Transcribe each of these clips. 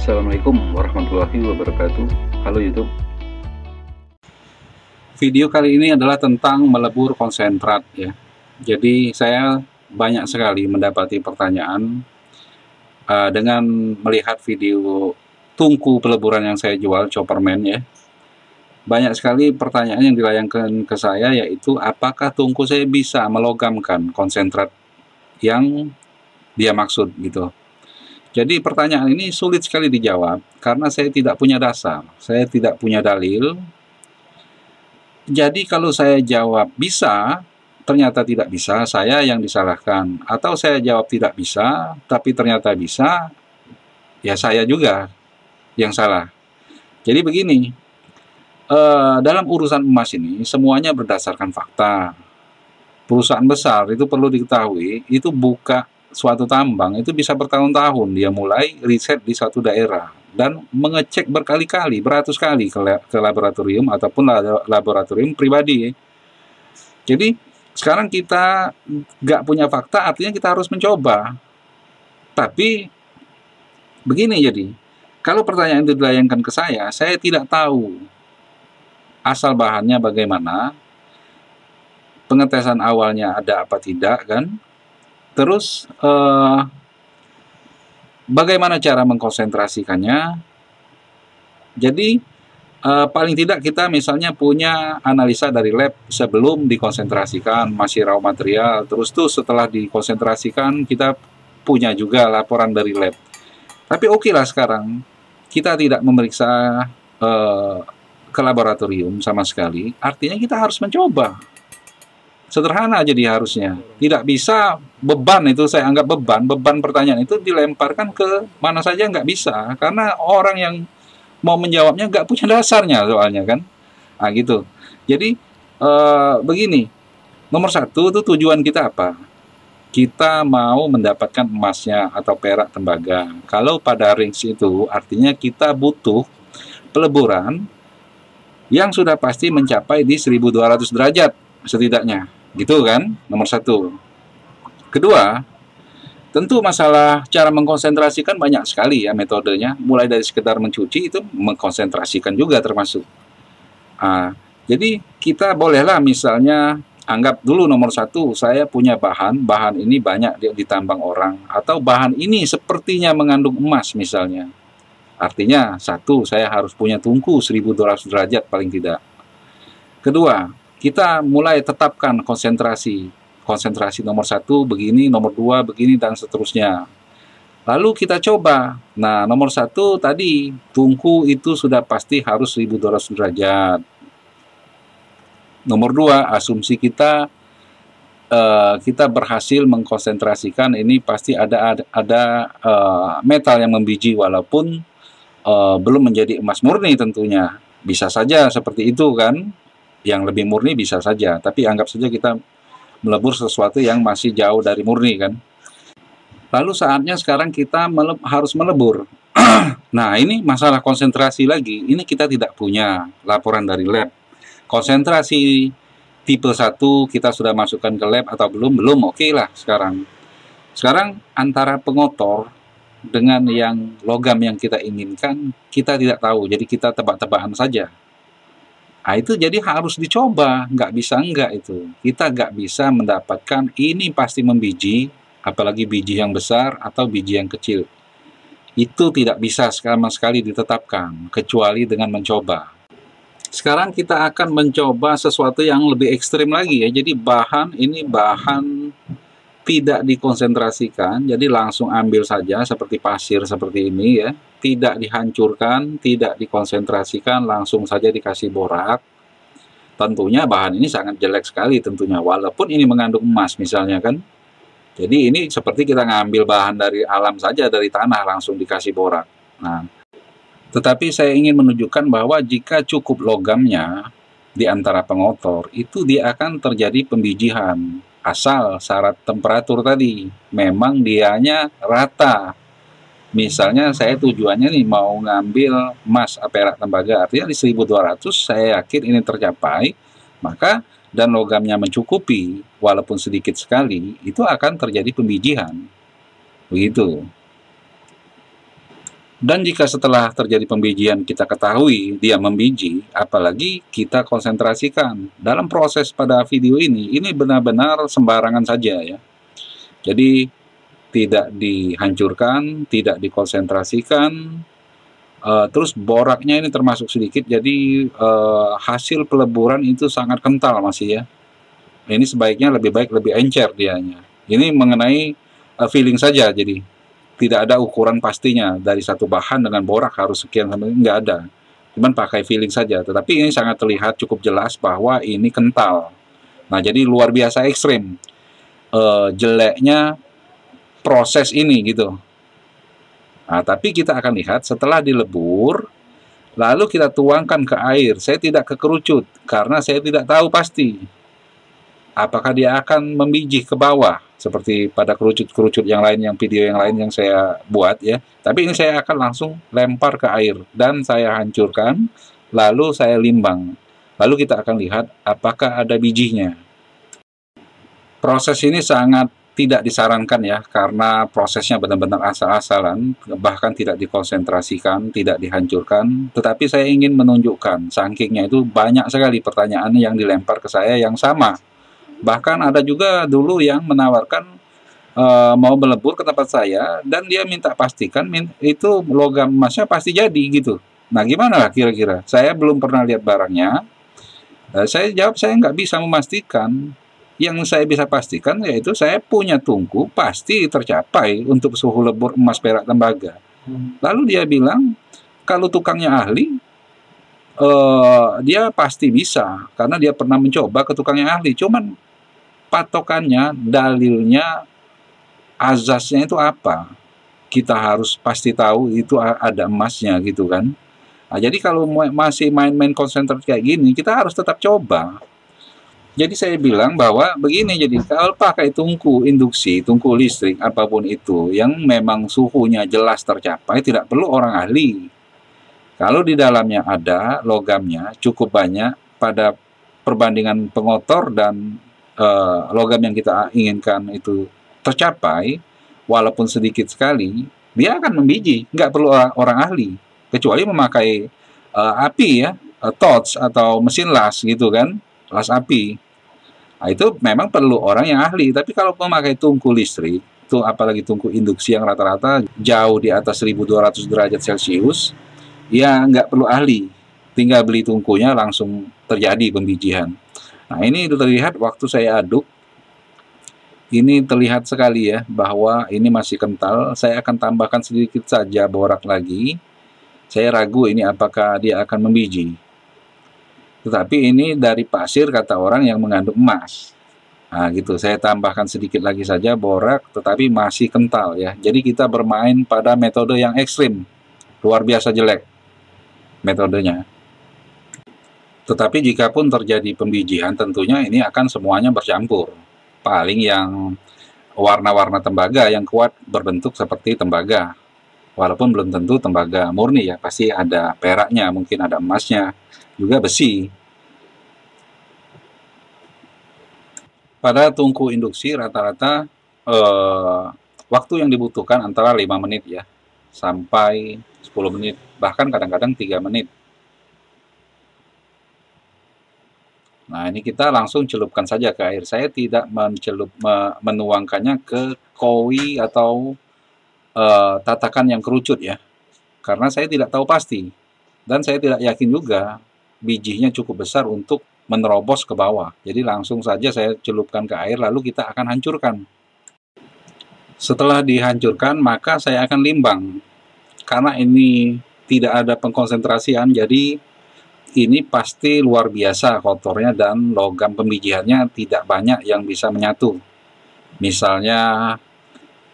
Assalamualaikum warahmatullahi wabarakatuh. Halo YouTube. Video kali ini adalah tentang melebur konsentrat ya. Jadi saya banyak sekali mendapati pertanyaan dengan melihat video tungku peleburan yang saya jual, Chopperman ya. Banyak sekali pertanyaan yang dilayangkan ke saya, yaitu apakah tungku saya bisa melogamkan konsentrat yang dia maksud gitu. Jadi pertanyaan ini sulit sekali dijawab karena saya tidak punya dasar, saya tidak punya dalil. Jadi kalau saya jawab bisa, ternyata tidak bisa, saya yang disalahkan. Atau saya jawab tidak bisa, tapi ternyata bisa, ya saya juga yang salah. Jadi begini, dalam urusan emas ini semuanya berdasarkan fakta. Perusahaan besar itu perlu diketahui, itu buka suatu tambang itu bisa bertahun-tahun, dia mulai riset di satu daerah dan mengecek berkali-kali, beratus kali ke laboratorium ataupun laboratorium pribadi. Jadi sekarang kita nggak punya fakta, artinya kita harus mencoba. Tapi begini, jadi kalau pertanyaan itu dilayangkan ke saya tidak tahu asal bahannya bagaimana, pengetesan awalnya ada apa tidak kan. Terus bagaimana cara mengkonsentrasikannya? Jadi paling tidak kita misalnya punya analisa dari lab sebelum dikonsentrasikan, masih raw material. Terus tuh setelah dikonsentrasikan kita punya juga laporan dari lab. Tapi oke lah, sekarang kita tidak memeriksa ke laboratorium sama sekali. Artinya kita harus mencoba. Sederhana jadi harusnya. Tidak bisa beban, itu saya anggap beban pertanyaan itu dilemparkan ke mana saja, nggak bisa. Karena orang yang mau menjawabnya nggak punya dasarnya soalnya kan. Nah gitu. Jadi begini, nomor satu itu tujuan kita apa? Kita mau mendapatkan emasnya atau perak tembaga. Kalau pada range itu artinya kita butuh peleburan yang sudah pasti mencapai di 1200 derajat setidaknya. Gitu kan, nomor satu. Kedua, tentu masalah cara mengkonsentrasikan banyak sekali ya metodenya. Mulai dari sekedar mencuci itu mengkonsentrasikan juga termasuk. Jadi kita bolehlah misalnya anggap dulu nomor satu, saya punya bahan ini banyak ditambang orang. Atau bahan ini sepertinya mengandung emas misalnya. Artinya satu, saya harus punya tungku 1200 derajat paling tidak. Kedua, kita mulai tetapkan konsentrasi nomor satu begini, nomor dua begini, dan seterusnya. Lalu kita coba. Nah, nomor satu tadi, tungku itu sudah pasti harus 1200 derajat. Nomor dua, asumsi kita berhasil mengkonsentrasikan ini pasti ada metal yang membiji, walaupun belum menjadi emas murni tentunya. Bisa saja seperti itu kan. Yang lebih murni bisa saja, tapi anggap saja kita melebur sesuatu yang masih jauh dari murni kan. Lalu saatnya sekarang kita harus melebur. Nah ini masalah konsentrasi lagi, ini kita tidak punya laporan dari lab. Konsentrasi tipe 1 kita sudah masukkan ke lab atau belum, oke lah sekarang. Sekarang antara pengotor dengan yang logam yang kita inginkan, kita tidak tahu, jadi kita tebak-tebakan saja. Nah itu jadi harus dicoba, nggak bisa enggak itu. Kita nggak bisa mendapatkan ini pasti membiji, apalagi biji yang besar atau biji yang kecil. Itu tidak bisa sama sekali ditetapkan, kecuali dengan mencoba. Sekarang kita akan mencoba sesuatu yang lebih ekstrim lagi ya. Jadi bahan tidak dikonsentrasikan, jadi langsung ambil saja seperti pasir seperti ini ya. Tidak dihancurkan, tidak dikonsentrasikan, langsung saja dikasih borak. Tentunya bahan ini sangat jelek sekali tentunya, walaupun ini mengandung emas misalnya kan. Jadi ini seperti kita ngambil bahan dari alam saja, dari tanah, langsung dikasih borak. Nah, tetapi saya ingin menunjukkan bahwa jika cukup logamnya di antara pengotor, itu dia akan terjadi pembijihan. Asal syarat temperatur tadi, memang dianya rata. Misalnya saya tujuannya nih mau ngambil emas perak tembaga, artinya di 1200 saya yakin ini tercapai, maka dan logamnya mencukupi walaupun sedikit sekali, itu akan terjadi pembijihan. Begitu. Dan jika setelah terjadi pembijian kita ketahui dia membiji, apalagi kita konsentrasikan. Dalam proses pada video ini benar-benar sembarangan saja ya. Jadi tidak dihancurkan, tidak dikonsentrasikan, terus boraknya ini termasuk sedikit, jadi hasil peleburan itu sangat kental masih ya. Ini sebaiknya lebih baik lebih encer dianya. Ini mengenai feeling saja, jadi tidak ada ukuran pastinya dari satu bahan dengan borak harus sekian, nggak ada. Cuman pakai feeling saja. Tetapi ini sangat terlihat cukup jelas bahwa ini kental. Nah, jadi luar biasa ekstrim jeleknya proses ini gitu. Nah, tapi kita akan lihat setelah dilebur, lalu kita tuangkan ke air. Saya tidak kekerucut karena saya tidak tahu pasti apakah dia akan membiji ke bawah seperti pada kerucut-kerucut yang lain, yang video yang lain yang saya buat ya. Tapi ini saya akan langsung lempar ke air dan saya hancurkan, lalu saya limbang. Lalu kita akan lihat apakah ada bijinya. Proses ini sangat tidak disarankan ya, karena prosesnya benar-benar asal-asalan, bahkan tidak dikonsentrasikan, tidak dihancurkan. Tetapi saya ingin menunjukkan, sakingnya itu banyak sekali pertanyaan yang dilempar ke saya yang sama. Bahkan ada juga dulu yang menawarkan mau melebur ke tempat saya, dan dia minta pastikan itu logam emasnya pasti jadi gitu. Nah gimana lah kira-kira? Saya belum pernah lihat barangnya. Saya jawab saya nggak bisa memastikan. Yang saya bisa pastikan yaitu saya punya tungku pasti tercapai untuk suhu lebur emas perak tembaga. Lalu dia bilang kalau tukangnya ahli, dia pasti bisa karena dia pernah mencoba ke tukangnya ahli. Cuman patokannya, dalilnya, azasnya itu apa? Kita harus pasti tahu itu ada emasnya gitu kan. Nah, jadi kalau masih main-main konsentrat kayak gini, kita harus tetap coba. Jadi saya bilang bahwa begini, jadi kalau pakai tungku induksi, tungku listrik, apapun itu, yang memang suhunya jelas tercapai, tidak perlu orang ahli. Kalau di dalamnya ada logamnya cukup banyak pada perbandingan pengotor dan logam yang kita inginkan itu tercapai, walaupun sedikit sekali, dia akan membiji, nggak perlu orang ahli, kecuali memakai api ya, torch atau mesin las gitu kan, las api. Nah, itu memang perlu orang yang ahli. Tapi kalau memakai tungku listrik, itu apalagi tungku induksi yang rata-rata jauh di atas 1200 derajat Celcius, ya nggak perlu ahli. Tinggal beli tungkunya langsung terjadi pembijian. Nah ini terlihat waktu saya aduk, ini terlihat sekali ya bahwa ini masih kental. Saya akan tambahkan sedikit saja borak lagi. Saya ragu ini apakah dia akan membiji. Tetapi ini dari pasir kata orang yang mengandung emas. Nah gitu, saya tambahkan sedikit lagi saja borak, tetapi masih kental ya. Jadi kita bermain pada metode yang ekstrim, luar biasa jelek metodenya. Tetapi jika pun terjadi pembijian, tentunya ini akan semuanya bercampur. Paling yang warna-warna tembaga yang kuat berbentuk seperti tembaga. Walaupun belum tentu tembaga murni ya, pasti ada peraknya, mungkin ada emasnya, juga besi. Pada tungku induksi rata-rata waktu yang dibutuhkan antara 5 menit ya, sampai 10 menit, bahkan kadang-kadang 3 menit. Nah ini kita langsung celupkan saja ke air. Saya tidak menuangkannya ke koi atau tatakan yang kerucut ya, karena saya tidak tahu pasti. Dan saya tidak yakin juga bijinya cukup besar untuk menerobos ke bawah. Jadi langsung saja saya celupkan ke air, lalu kita akan hancurkan. Setelah dihancurkan, maka saya akan limbang. Karena ini tidak ada pengkonsentrasian, jadi ini pasti luar biasa kotornya dan logam pembijiannya tidak banyak yang bisa menyatu. Misalnya,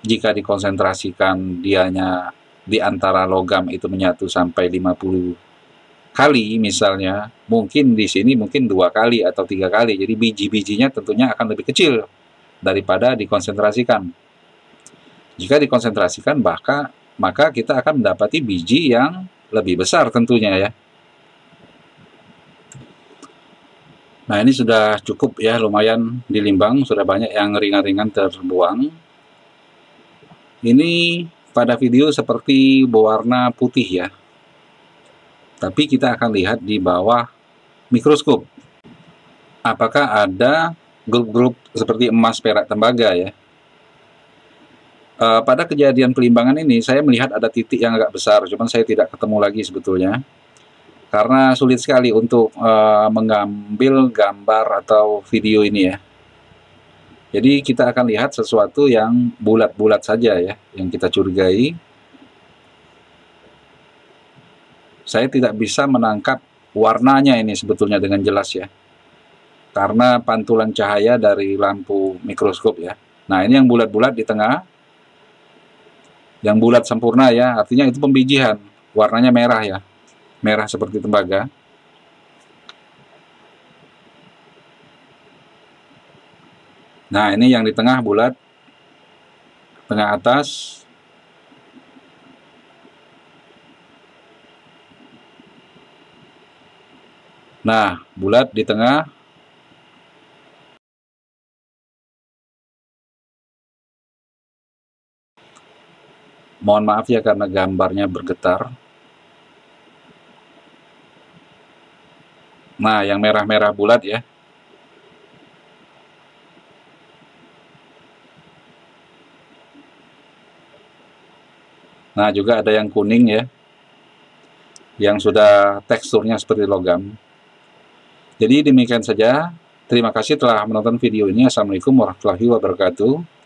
jika dikonsentrasikan dianya di antara logam itu menyatu sampai 50 kali misalnya, mungkin di sini mungkin 2 kali atau 3 kali, jadi biji-bijinya tentunya akan lebih kecil daripada dikonsentrasikan. Jika dikonsentrasikan maka kita akan mendapati biji yang lebih besar tentunya ya. Nah ini sudah cukup ya, lumayan dilimbang, sudah banyak yang ringan-ringan terbuang. Ini pada video seperti berwarna putih ya. Tapi kita akan lihat di bawah mikroskop. Apakah ada grup-grup seperti emas, perak, tembaga ya. Pada kejadian pelimbangan ini saya melihat ada titik yang agak besar, cuman saya tidak ketemu lagi sebetulnya. Karena sulit sekali untuk mengambil gambar atau video ini ya. Jadi kita akan lihat sesuatu yang bulat-bulat saja ya, yang kita curigai. Saya tidak bisa menangkap warnanya ini sebetulnya dengan jelas ya. Karena pantulan cahaya dari lampu mikroskop ya. Nah, ini yang bulat-bulat di tengah. Yang bulat sempurna ya, artinya itu pembijian. Warnanya merah ya. Merah seperti tembaga. Nah, ini yang di tengah bulat. Tengah atas. Nah, bulat di tengah. Mohon maaf ya karena gambarnya bergetar. Nah, yang merah-merah bulat ya. Nah, juga ada yang kuning ya. Yang sudah teksturnya seperti logam. Jadi demikian saja. Terima kasih telah menonton video ini. Assalamualaikum warahmatullahi wabarakatuh.